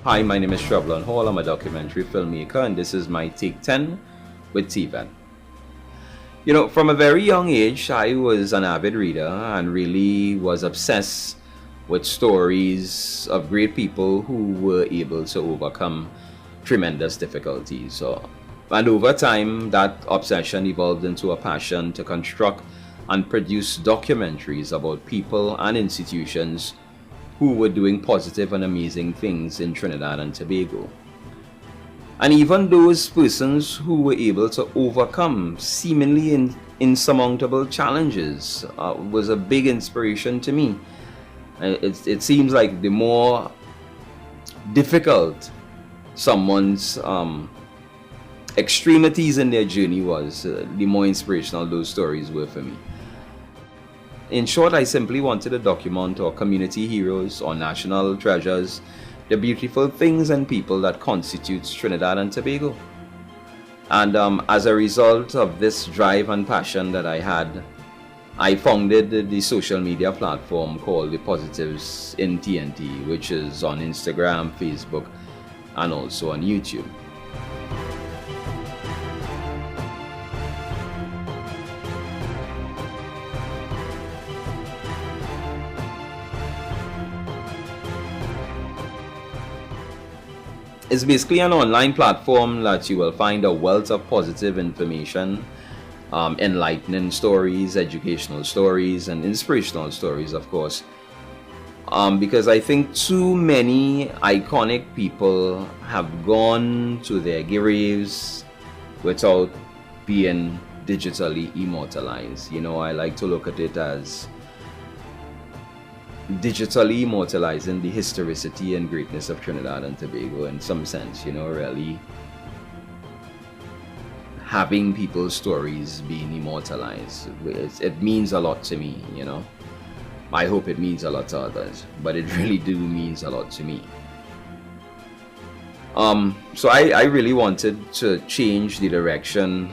Hi, my name is Trevlon Hall. I'm a documentary filmmaker, and this is my Take 10 with TVET. From a very young age, I was an avid reader and really was obsessed with stories of great people who were able to overcome tremendous difficulties. And over time, that obsession evolved into a passion to construct and produce documentaries about people and institutions who were doing positive and amazing things in Trinidad and Tobago. And even those persons who were able to overcome seemingly insurmountable challenges was a big inspiration to me. It seems like the more difficult someone's extremities in their journey was, the more inspirational those stories were for me. In short, I simply wanted to document our community heroes, our national treasures, the beautiful things and people that constitutes Trinidad and Tobago. And as a result of this drive and passion that I had, I founded the social media platform called The Positives in TNT, which is on Instagram, Facebook, and also on YouTube. It's basically an online platform that you will find a wealth of positive information, enlightening stories, educational stories, and inspirational stories, of course. Because I think too many iconic people have gone to their graves without being digitally immortalized. I like to look at it as digitally immortalizing the historicity and greatness of Trinidad and Tobago in some sense, really having people's stories being immortalized. It means a lot to me, I hope it means a lot to others, but it really means a lot to me. So I really wanted to change the direction,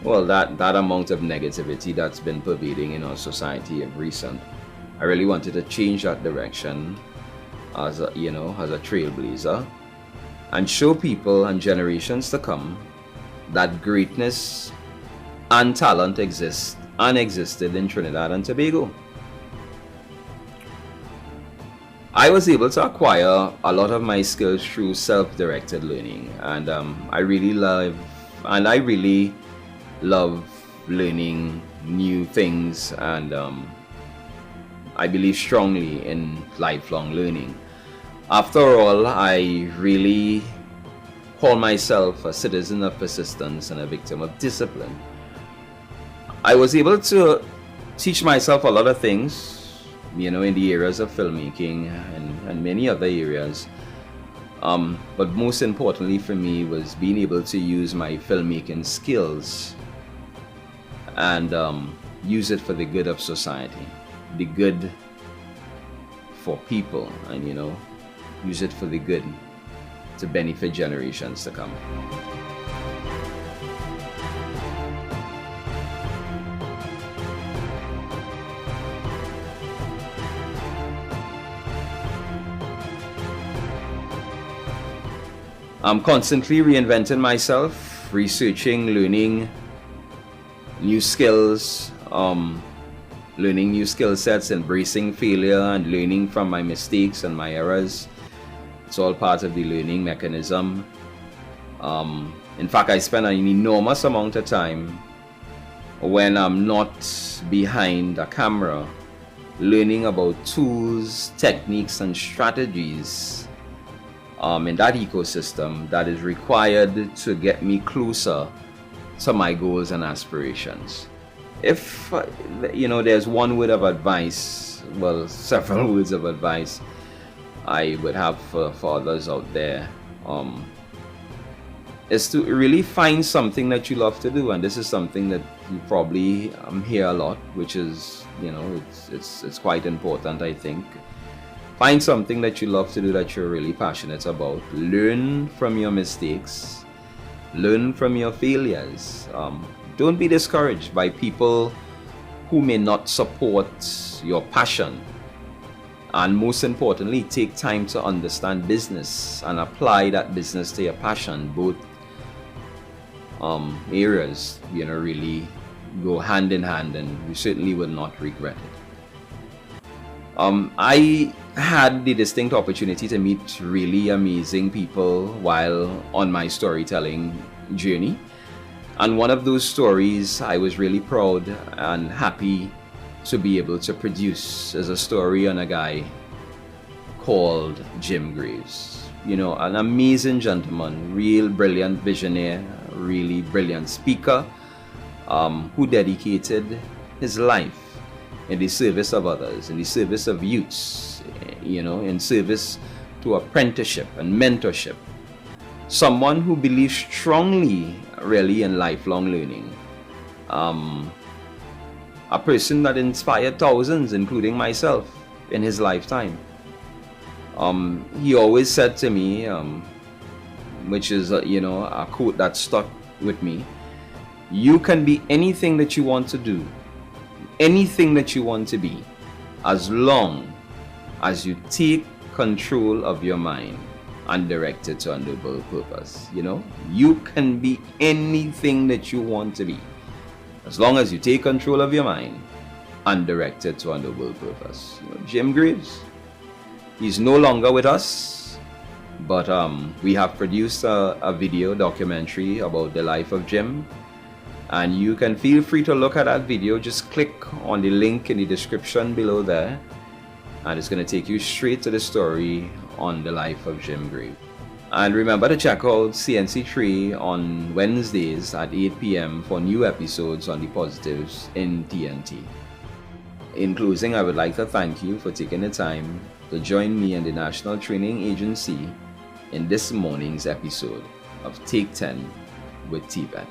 that amount of negativity that's been pervading in our society of recent. I really wanted to change that direction as a trailblazer and show people and generations to come that greatness and talent exists and existed in Trinidad and Tobago. I was able to acquire a lot of my skills through self-directed learning, and I really love learning new things, and I believe strongly in lifelong learning. After all, I really call myself a citizen of persistence and a victim of discipline. I was able to teach myself a lot of things, in the areas of filmmaking and many other areas. But most importantly for me was being able to use my filmmaking skills and use it for the good of society, the good for people, and use it for the good to benefit generations to come. I'm constantly reinventing myself, researching, learning new skills, learning new skill sets, embracing failure and learning from my mistakes and my errors. It's all part of the learning mechanism. In fact, I spend an enormous amount of time when I'm not behind a camera learning about tools, techniques, and strategies in that ecosystem that is required to get me closer to my goals and aspirations. If there's one word of advice, several words of advice I would have for others out there, is to really find something that you love to do. And this is something that you probably hear a lot, which is it's quite important, I think. Find something that you love to do, that you're really passionate about. Learn from your mistakes. Learn from your failures. Don't be discouraged by people who may not support your passion. and most importantly, take time to understand business and apply that business to your passion. Both areas, really go hand in hand, and you certainly will not regret it. I had the distinct opportunity to meet really amazing people while on my storytelling journey. And one of those stories I was really proud and happy to be able to produce is a story on a guy called Jim Graves. An amazing gentleman, real brilliant visionary, really brilliant speaker, who dedicated his life in the service of others, in the service of youths, in service to apprenticeship and mentorship. Someone who believes strongly, really, in lifelong learning. A person that inspired thousands, including myself, in his lifetime. He always said to me, which is, a quote that stuck with me, "You can be anything that you want to do, anything that you want to be, as long as you take control of your mind and direct it to a noble purpose." You can be anything that you want to be, as long as you take control of your mind and direct it to a noble purpose. Jim Graves, he's no longer with us, but we have produced a video documentary about the life of Jim. And you can feel free to look at that video. Just click on the link in the description below there, and it's going to take you straight to the story on the life of Jim Graves. And remember to check out CNC3 on Wednesdays at 8 p.m. for new episodes on the positives in TNT. In closing, I would like to thank you for taking the time to join me and the National Training Agency in this morning's episode of Take 10 with TVET.